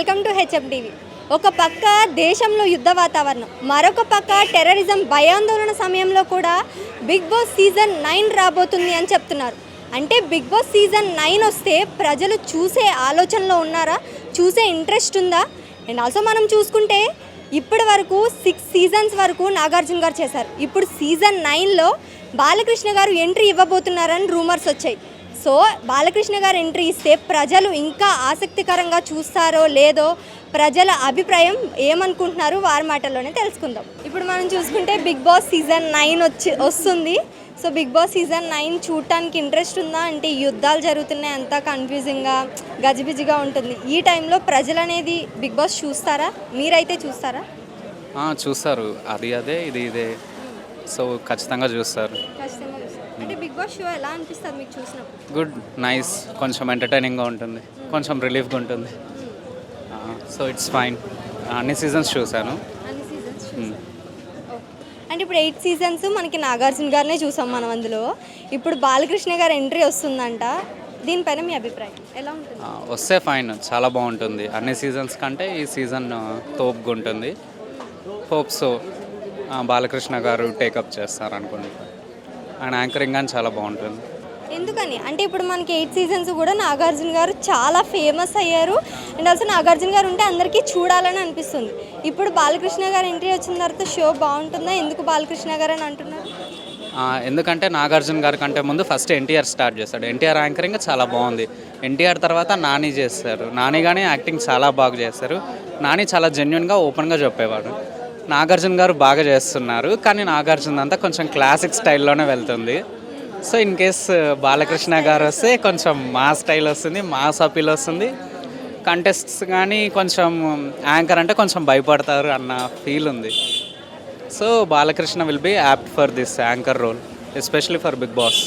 Welcome to హెచ్ఎఫ్డివి. ఒక పక్క దేశంలో యుద్ధ వాతావరణం, మరొక పక్క టెర్రరిజం భయాందోళన సమయంలో కూడా బిగ్ బాస్ సీజన్ 9 రాబోతుంది అని చెప్తున్నారు. అంటే బిగ్ బాస్ సీజన్ 9 వస్తే ప్రజలు చూసే ఆలోచనలో ఉన్నారా, చూసే ఇంట్రెస్ట్ ఉందా? అండ్ ఆల్సో మనం చూసుకుంటే ఇప్పటి వరకు 6 సీజన్స్ వరకు నాగార్జున గారు చేశారు. ఇప్పుడు సీజన్ 9లో బాలకృష్ణ గారు ఎంట్రీ ఇవ్వబోతున్నారని రూమర్స్ వచ్చాయి. సో బాలకృష్ణ గారు ఎంట్రీ ఇస్తే ప్రజలు ఇంకా ఆసక్తికరంగా చూస్తారో లేదో ప్రజల అభిప్రాయం ఏమనుకుంటున్నారు వారి మాటల్లోనే తెలుసుకుందాం. ఇప్పుడు మనం చూసుకుంటే బిగ్ బాస్ సీజన్ 9 వస్తుంది. సో బిగ్ బాస్ సీజన్ 9 చూడటానికి ఇంట్రెస్ట్ ఉందా? అంటే యుద్ధాలు జరుగుతున్నాయి, అంతా కన్ఫ్యూజింగ్గా గజిబిజిగా ఉంటుంది. ఈ టైంలో ప్రజలు అనేది బిగ్ బాస్ చూస్తారా? మీరైతే చూస్తారా? చూస్తారు. అదే ఇది ఇదే, సో ఖచ్చితంగా చూస్తారు. అంటే బిగ్ బాస్ షో ఎలా అనిపిస్తుంది మీకు చూసినప్పుడు? గుడ్, నైస్, కొంచెం ఎంటర్టైనింగ్గా ఉంటుంది, కొంచెం రిలీఫ్గా ఉంటుంది. So it's fine. అన్ని సీజన్స్ చూశాను. అంటే ఇప్పుడు 8 సీజన్స్ మనకి నాగార్జున గారినే చూసాం మనం. అందులో ఇప్పుడు బాలకృష్ణ గారు ఎంట్రీ వస్తుందంట, దీనిపైన మీ అభిప్రాయం ఎలా ఉంటుంది? వస్తే ఫైన్, చాలా బాగుంటుంది. అన్ని సీజన్స్ కంటే ఈ సీజన్ తోపుగా ఉంటుంది. హోప్ సో బాలకృష్ణ గారు టేకప్ చేస్తారు అనుకుంటున్నాను. ఆయన యాంకరింగ్ కానీ చాలా బాగుంటుంది. ఎందుకని అంటే ఇప్పుడు మనకి 8 సీజన్స్ కూడా నాగార్జున గారు చాలా ఫేమస్ అయ్యారు. అండ్ ఆల్సో నాగార్జున గారు ఉంటే అందరికీ చూడాలని అనిపిస్తుంది. ఇప్పుడు బాలకృష్ణ గారు ఎంట్రీ వచ్చిన తర్వాత షో బాగుంటుందా? ఎందుకు బాలకృష్ణ గారు అని అంటున్నారు? ఎందుకంటే నాగార్జున గారి కంటే ముందు ఫస్ట్ ఎన్టీఆర్ స్టార్ట్ చేశాడు. ఎన్టీఆర్ యాంకరింగ్ చాలా బాగుంది. ఎన్టీఆర్ తర్వాత నాని చేస్తారు. నాని కానీ యాక్టింగ్ చాలా బాగా చేస్తారు. నాని చాలా జెన్యున్గా ఓపెన్గా చెప్పేవాడు. నాగార్జున గారు బాగా చేస్తున్నారు, కానీ నాగార్జున అంతా కొంచెం క్లాసిక్ స్టైల్లోనే వెళ్తుంది. సో ఇన్ కేస్ బాలకృష్ణ గారు వస్తే కొంచెం మా స్టైల్ వస్తుంది, మాస్ అపీల్ వస్తుంది. కంటెస్ట్స్ కానీ కొంచెం యాంకర్ అంటే కొంచెం భయపడతారు అన్న ఫీల్ ఉంది. So Balakrishna will be apt for this anchor role, especially for Bigg Boss.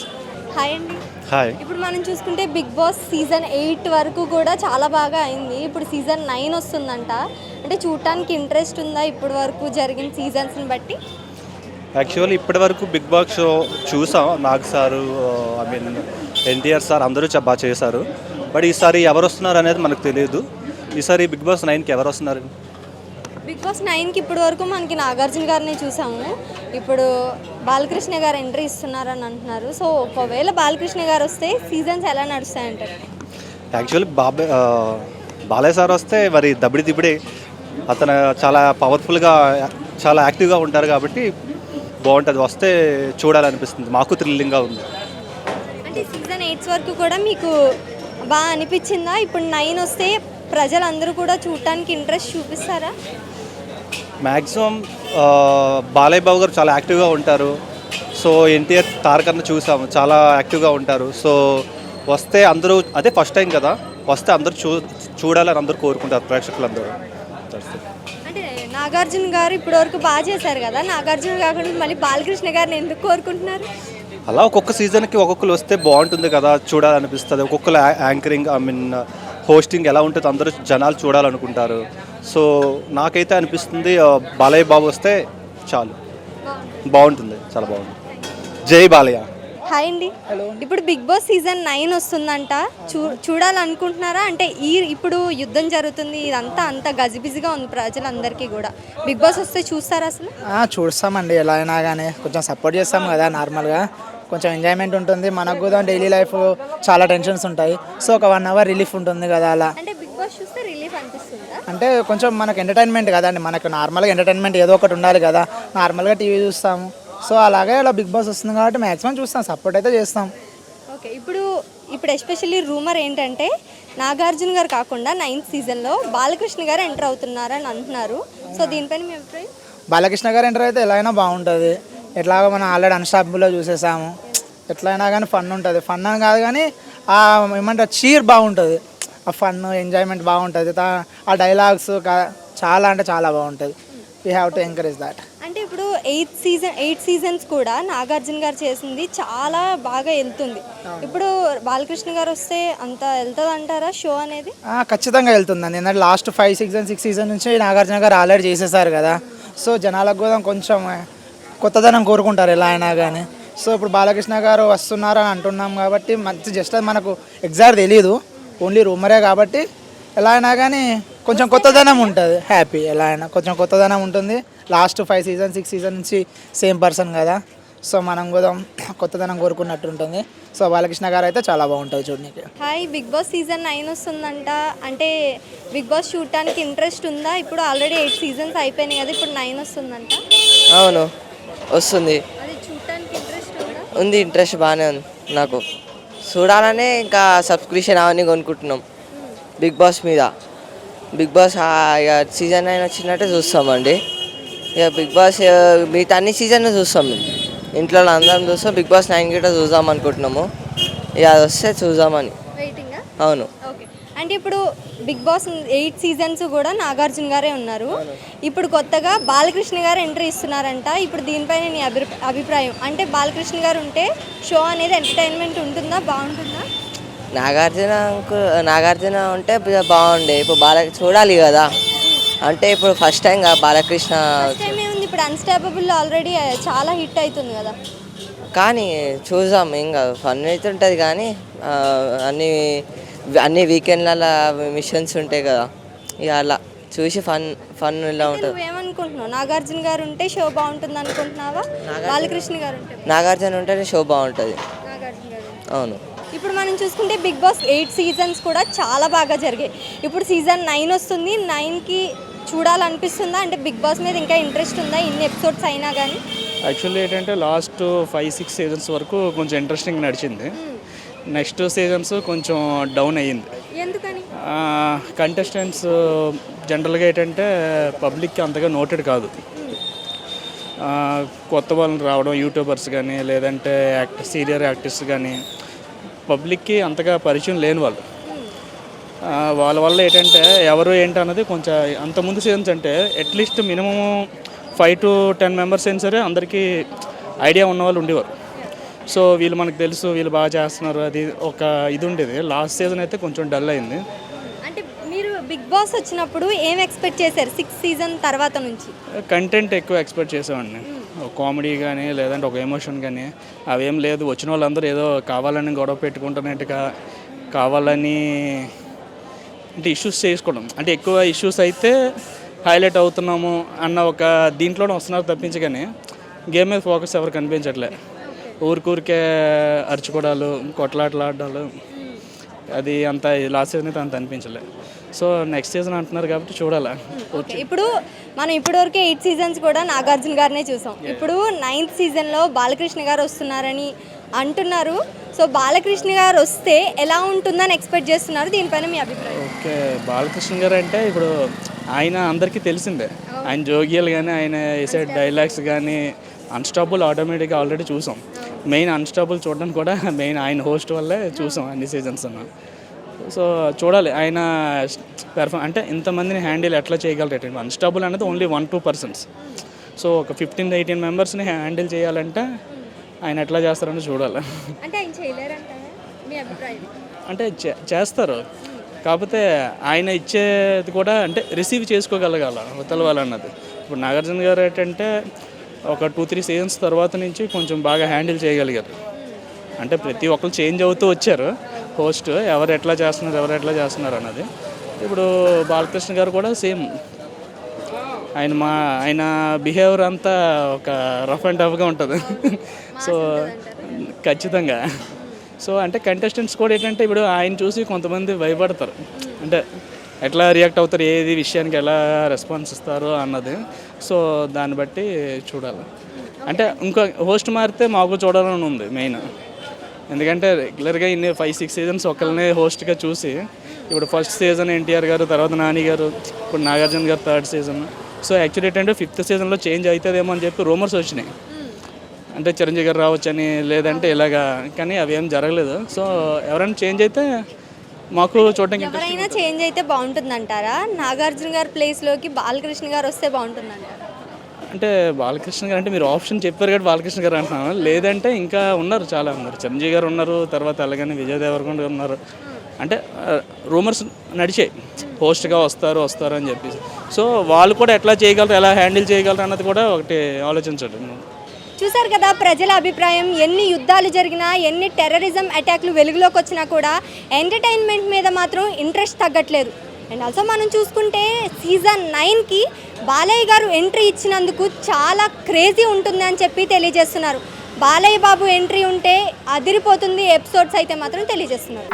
Hi అండి. హాయ్. ఇప్పుడు మనం చూసుకుంటే బిగ్ బాస్ సీజన్ 8 వరకు కూడా చాలా బాగా అయింది. ఇప్పుడు సీజన్ 9 వస్తుందంట. అంటే చూడటానికి ఇంట్రెస్ట్ ఉందా ఇప్పటి వరకు జరిగిన సీజన్స్ని బట్టి? యాక్చువల్లీ ఇప్పటి వరకు బిగ్ బాస్ షో చూసాం. నాగ్ సారు, ఎన్టీఆర్ సార్ అందరూ బాగా చేశారు. బట్ ఈసారి ఎవరు వస్తున్నారు అనేది మనకు తెలియదు. ఈసారి బిగ్ బాస్ 9కి ఎవరు వస్తున్నారు? బిగ్ బాస్ 9కి ఇప్పటి వరకు మనకి నాగార్జున గారిని చూసాము. ఇప్పుడు బాలకృష్ణ గారు ఎంట్రీ ఇస్తున్నారని అంటున్నారు. సో ఒకవేళ బాలకృష్ణ గారు వస్తే సీజన్స్ ఎలా నడుస్తాయంటారు? యాక్చువల్లీ బాలయ్య సార్ వస్తే మరి దబిడి దిబిడి, అతను చాలా పవర్ఫుల్గా చాలా యాక్టివ్గా ఉంటారు కాబట్టి బాగుంటుంది. వస్తే చూడాలనిపిస్తుంది, మాకు థ్రిల్లింగ్గా ఉంది. అంటే సీజన్ 8 వరకు కూడా మీకు బాగా అనిపించిందా? ఇప్పుడు 9 వస్తే ప్రజలందరూ కూడా చూడటానికి ఇంట్రెస్ట్ చూపిస్తారా? మ్యాక్సిమం బాలయ్య బాబు గారు చాలా యాక్టివ్గా ఉంటారు. సో ఎన్టీఆర్ తారకన్న చూసాము, చాలా యాక్టివ్గా ఉంటారు. సో వస్తే అందరూ, అదే ఫస్ట్ టైం కదా, వస్తే అందరూ చూడాలని అందరూ కోరుకుంటారు ప్రేక్షకులందరూ. అంటే నాగార్జున గారు ఇప్పటి వరకు బాగా చేశారు కదా, నాగార్జున కాకుండా మళ్ళీ బాలకృష్ణ గారిని ఎందుకు కోరుకుంటున్నారు? అలా ఒక్కొక్క సీజన్కి ఒక్కొక్కరు వస్తే బాగుంటుంది కదా, చూడాలనిపిస్తుంది. ఒక్కొక్కరు యాంకరింగ్ హోస్టింగ్ ఎలా ఉంటుంది అందరూ జనాలు చూడాలనుకుంటారు. సో నాకైతే అనిపిస్తుంది బాలయ్య బాబు వస్తే చాలు, బాగుంటుంది, చాలా బాగుంటుంది. జై బాలయ్య. హాయ్ అండి. ఇప్పుడు బిగ్ బాస్ సీజన్ 9 వస్తుందంట, చూడాలనుకుంటున్నారా? అంటే ఇప్పుడు యుద్ధం జరుగుతుంది, ఇదంతా అంత గజిబిజిగా ఉంది ప్రజలందరికీ కూడా. బిగ్ బాస్ వస్తే చూస్తారా అసలు? చూస్తామండి, ఎలా అయినా కానీ కొంచెం సపోర్ట్ చేస్తాం కదా. నార్మల్గా కొంచెం ఎంజాయ్మెంట్ ఉంటుంది. మనకు కూడా డైలీ లైఫ్ చాలా టెన్షన్స్ ఉంటాయి. సో ఒక 1 అవర్ రిలీఫ్ ఉంటుంది కదా అలా. అంటే బిగ్ బాస్ చూస్తే రిలీఫ్ అనిపిస్తుందా? అంటే కొంచెం మనకు ఎంటర్టైన్మెంట్ కదండి, మనకు నార్మల్గా ఎంటర్టైన్మెంట్ ఏదో ఒకటి ఉండాలి కదా. నార్మల్గా టీవీ చూస్తాము, సో అలాగే ఇలా బిగ్ బాస్ వస్తుంది కాబట్టి మ్యాక్సిమం చూస్తాం, సపోర్ట్ అయితే చేస్తాం. ఓకే. ఇప్పుడు ఎస్పెషల్లీ రూమర్ ఏంటంటే నాగార్జున గారు కాకుండా 9th సీజన్లో బాలకృష్ణ గారు ఎంటర్ అవుతున్నారని అంటున్నారు. సో దీనిపైన మీ అభిప్రాయం? బాలకృష్ణ గారు ఎంటర్ అయితే ఎలా అయినా బాగుంటుంది. ఎట్లాగో మనం ఆల్రెడీ అన్స్టాపబుల్లో చూసేసాము. ఎట్లయినా కానీ ఫన్ ఉంటుంది. ఫన్ అని కాదు కానీ ఏమంటారు, చీర్ బాగుంటుంది. ఆ ఫన్ ఎంజాయ్మెంట్ బాగుంటుంది. ఆ డైలాగ్స్ చాలా అంటే చాలా బాగుంటుంది. We have to encourage that. అంటే ఇప్పుడు 8 సీజన్స్ కూడా నాగార్జున గారు చేసింది చాలా బాగా వెళ్తుంది. ఇప్పుడు బాలకృష్ణ గారు వస్తే అంత వెళ్తుంది అంటారా షో అనేది? ఖచ్చితంగా వెళ్తుందండి. ఎందుకంటే లాస్ట్ 6 సీజన్ నుంచి నాగార్జున గారు ఆల్రెడీ చేసేసారు కదా. సో జనాలకు కూడా కొంచెం కొత్తదనం కోరుకుంటారు ఎలా అయినా కానీ. సో ఇప్పుడు బాలకృష్ణ గారు వస్తున్నారని అంటున్నాం కాబట్టి మంచి, జస్ట్ మనకు ఎగ్జాక్ట్ తెలియదు, ఓన్లీ రూమరే కాబట్టి ఎలా అయినా కానీ కొంచెం కొత్తదనం ఉంటుంది. హ్యాపీ ఎలా అయినా కొంచెం కొత్తదనం ఉంటుంది. లాస్ట్ 5 సీజన్ 6 సీజన్ నుంచి సేమ్ పర్సన్ కదా, సో మనం కూడా కొత్తదనం కోరుకున్నట్టు ఉంటుంది. సో బాలకృష్ణ గారు అయితే చాలా బాగుంటుంది చూడడానికి. హాయ్, బిగ్ బాస్ సీజన్ 9 వస్తుందంట. అంటే బిగ్ బాస్ చూడటానికి ఇంట్రెస్ట్ ఉందా? ఇప్పుడు ఆల్రెడీ 8 సీజన్స్ అయిపోయినాయి కదా, ఇప్పుడు 9 వస్తుందంట. అవును వస్తుంది, అది చూడటానికి ఇంట్రెస్ట్ ఉందా? ఉంది ఇంట్రెస్ట్ బాగానే ఉంది నాకు. చూడాలనే ఇంకా సబ్స్క్రిప్షన్ అవన్నీ కొనుక్కుంటున్నాం బిగ్ బాస్ మీద. బిగ్ బాస్ ఇక సీజన్ 9 వచ్చినట్టే చూస్తామండి. ఇక బిగ్ బాస్ మిగతా అన్ని సీజన్ చూస్తాం మేము, ఇంట్లో అందరం చూస్తాం. బిగ్ బాస్ 9 గిట్ట చూద్దాం అనుకుంటున్నాము, ఇక అది వస్తే చూద్దామని. వెయిటింగా? అవును. ఓకే. అంటే ఇప్పుడు బిగ్ బాస్ 8 సీజన్స్ కూడా నాగార్జున గారే ఉన్నారు. ఇప్పుడు కొత్తగా బాలకృష్ణ గారు ఎంట్రీ ఇస్తున్నారంట. ఇప్పుడు దీనిపైన నీ అభిప్రాయం? అంటే బాలకృష్ణ గారు ఉంటే షో అనేది ఎంటర్టైన్మెంట్ ఉంటుందా, బాగుంటుందా? నాగార్జున ఉంటే బాగుండే. ఇప్పుడు చూడాలి కదా, అంటే ఇప్పుడు ఫస్ట్ టైం బాలకృష్ణ. టైం ఏముంది, ఇప్పుడు అన్స్టాపబుల్ ఆల్రెడీ చాలా హిట్ అవుతుంది కదా. కానీ చూద్దాం, ఏం కాదు, ఫన్ అయితే ఉంటుంది. కానీ అన్ని వీకెండ్లలో మిషన్స్ ఉంటాయి కదా, ఇక అలా చూసి ఫన్ ఇలా ఉంటుంది. నువ్వేమనుకుంటున్నావు? నాగార్జున గారు ఉంటే షో బాగుంటుంది అనుకుంటున్నావా, బాలకృష్ణ గారు ఉంటే? నాగార్జున ఉంటేనే షో బాగుంటుంది. నాగార్జున గారు. అవును. ఇప్పుడు మనం చూసుకుంటే బిగ్ బాస్ 8 సీజన్స్ కూడా చాలా బాగా జరిగాయి. ఇప్పుడు సీజన్ 9 వస్తుంది. 9కి చూడాలనిపిస్తుందా? అంటే బిగ్ బాస్ మీద ఇంకా ఇంట్రెస్ట్ ఉందా ఇన్ని ఎపిసోడ్స్ అయినా కానీ? యాక్చువల్లీ ఏంటంటే లాస్ట్ 5-6 సీజన్స్ వరకు కొంచెం ఇంట్రెస్టింగ్ నడిచింది. నెక్స్ట్ సీజన్స్ కొంచెం డౌన్ అయ్యింది. ఎందుకని? కంటెస్టెంట్స్ జనరల్గా ఏంటంటే పబ్లిక్కి అంతగా నోటెడ్ కాదు. కొత్త వాళ్ళని రావడం, యూట్యూబర్స్ కానీ లేదంటే సీనియర్ యాక్టర్స్ కానీ పబ్లిక్కి అంతగా పరిచయం లేని వాళ్ళు. వాళ్ళ వల్ల ఏంటంటే ఎవరు ఏంటి అన్నది కొంచెం అంతకుముందు సీజన్స్ అంటే అట్లీస్ట్ మినిమం 5 to 10 మెంబర్స్ అయినా సరే అందరికీ ఐడియా ఉన్న వాళ్ళు ఉండేవారు. సో వీళ్ళు మనకు తెలుసు, వీళ్ళు బాగా చేస్తున్నారు, అది ఒక ఇది ఉండేది. లాస్ట్ సీజన్ అయితే కొంచెం డల్ అయింది. అంటే మీరు బిగ్ బాస్ వచ్చినప్పుడు ఏం ఎక్స్పెక్ట్ చేశారు 6 సీజన్ తర్వాత నుంచి? కంటెంట్ ఎక్కువ ఎక్స్పెక్ట్ చేసేవాడిని, కామెడీ కానీ లేదంటే ఒక ఎమోషన్ కానీ. అవేం లేదు. వచ్చిన వాళ్ళందరూ ఏదో కావాలని గొడవ పెట్టుకుంటున్నట్టుగా, కావాలని అంటే ఇష్యూస్ చేసుకోవడం, అంటే ఎక్కువ ఇష్యూస్ అయితే హైలైట్ అవుతున్నాము అన్న ఒక దీంట్లోనే వస్తున్నారు తప్పించి, కానీ గేమ్ మీద ఫోకస్ ఎవరు కనిపించట్లే. ఊరికే అరుచుకోవడాలు, కొట్లాటలాడాలు, అది అంత లాస్ట్ సీజన్ అయితే అంత అనిపించలే. సో నెక్స్ట్ సీజన్ అంటున్నారు కాబట్టి చూడాలా. ఇప్పుడు మనం ఇప్పటివరకు 8 సీజన్స్ కూడా నాగార్జున గారినే చూసాం. ఇప్పుడు 9th సీజన్లో బాలకృష్ణ గారు వస్తున్నారని అంటున్నారు. సో బాలకృష్ణ గారు వస్తే ఎలా ఉంటుందని ఎక్స్పెక్ట్ చేస్తున్నారు? దీనిపైన మీ అభిప్రాయం? ఓకే, బాలకృష్ణ గారు అంటే ఇప్పుడు ఆయన అందరికీ తెలిసిందే. ఆయన జోగియలు కానీ, ఆయన వేసే డైలాగ్స్ కానీ, అన్స్టాపుల్ ఆటోమేటిక్గా ఆల్రెడీ చూసాం. మెయిన్ అన్స్టాపుల్ చూడడానికి కూడా మెయిన్ ఆయన హోస్ట్ వల్లే చూసాం అన్ని సీజన్స్ అన్న. సో చూడాలి ఆయన అంటే ఇంతమందిని హ్యాండిల్ ఎట్లా చేయగలరు. అన్స్టాపుల్ అనేది ఓన్లీ 1-2 పర్సన్స్. సో ఒక 15-18 మెంబర్స్ని హ్యాండిల్ చేయాలంటే ఆయన ఎట్లా చేస్తారని చూడాలి. అంటే ఆయన చేయలేరంటారా మీ అభిప్రాయం? అంటే చేస్తారు, కాకపోతే ఆయన ఇచ్చేది కూడా అంటే రిసీవ్ చేసుకోగలగాల అవతల వాళ్ళు అన్నది. ఇప్పుడు నాగార్జున గారు ఏంటంటే ఒక 2-3 సీజన్స్ తర్వాత నుంచి కొంచెం బాగా హ్యాండిల్ చేయగలిగారు. అంటే ప్రతి ఒక్కరు చేంజ్ అవుతూ వచ్చారు హోస్ట్, ఎవరు ఎట్లా చేస్తున్నారు అన్నది. ఇప్పుడు బాలకృష్ణ గారు కూడా సేమ్, ఆయన బిహేవియర్ అంతా ఒక రఫ్ అండ్ టఫ్గా ఉంటుంది. సో ఖచ్చితంగా. సో అంటే కంటెస్టెంట్స్ కూడా ఏంటంటే ఇప్పుడు ఆయన చూసి కొంతమంది భయపడతారు, అంటే ఎట్లా రియాక్ట్ అవుతారు, ఏది విషయానికి ఎలా రెస్పాన్స్ ఇస్తారు అన్నది. సో దాన్ని బట్టి చూడాలి. అంటే ఇంకో హోస్ట్ మారితే మాకు చూడాలని ఉంది మెయిన్. ఎందుకంటే రెగ్యులర్గా ఇన్ని 5-6 సీజన్స్ ఒకరినే హోస్ట్గా చూసి, ఇప్పుడు ఫస్ట్ సీజన్ ఎన్టీఆర్ గారు, తర్వాత నాని గారు, ఇప్పుడు నాగార్జున గారు 3rd సీజన్. సో యాక్చువల్లీ ఏంటంటే 5th సీజన్లో చేంజ్ అవుతుందేమో అని చెప్పి రూమర్స్ వచ్చినాయి. అంటే చిరంజీవి గారు రావచ్చని, లేదంటే ఇలాగా, కానీ అవి ఏం జరగలేదు. సో ఎవరైనా చేంజ్ అయితే మాకు చూడడానికి ఎవరైనా చేంజ్ అయితే బాగుంటుందంటారా? నాగార్జున గారి ప్లేస్లోకి బాలకృష్ణ గారు వస్తే బాగుంటుందంటారా? అంటే బాలకృష్ణ గారు అంటే మీరు ఆప్షన్ చెప్పారు కాబట్టి బాలకృష్ణ గారు అంటున్నాను. లేదంటే ఇంకా ఉన్నారు, చాలా ఉన్నారు. చిరంజీవి గారు ఉన్నారు, తర్వాత అలాగని విజయ్ దేవరకొండ ఉన్నారు. అంటే రూమర్స్ నడిచాయి హోస్ట్గా వస్తారు అని చెప్పేసి. సో వాళ్ళు కూడా ఎట్లా చేయగలరు, ఎలా హ్యాండిల్ చేయగలరు అన్నది కూడా ఒకటి ఆలోచించండి. చూసారు కదా ప్రజల అభిప్రాయం. ఎన్ని యుద్ధాలు జరిగినా, ఎన్ని టెర్రరిజం అటాక్లు వెలుగులోకి వచ్చినా కూడా ఎంటర్టైన్మెంట్ మీద మాత్రం ఇంట్రెస్ట్ తగ్గట్లేదు. అండ్ ఆల్సో మనం చూసుకుంటే సీజన్ 9కి బాలయ్య గారు ఎంట్రీ ఇచ్చినందుకు చాలా క్రేజీ ఉంటుంది అని చెప్పి తెలియజేస్తున్నారు. బాలయ్య బాబు ఎంట్రీ ఉంటే అదిరిపోతుంది ఎపిసోడ్స్ అయితే మాత్రం తెలియజేస్తున్నారు.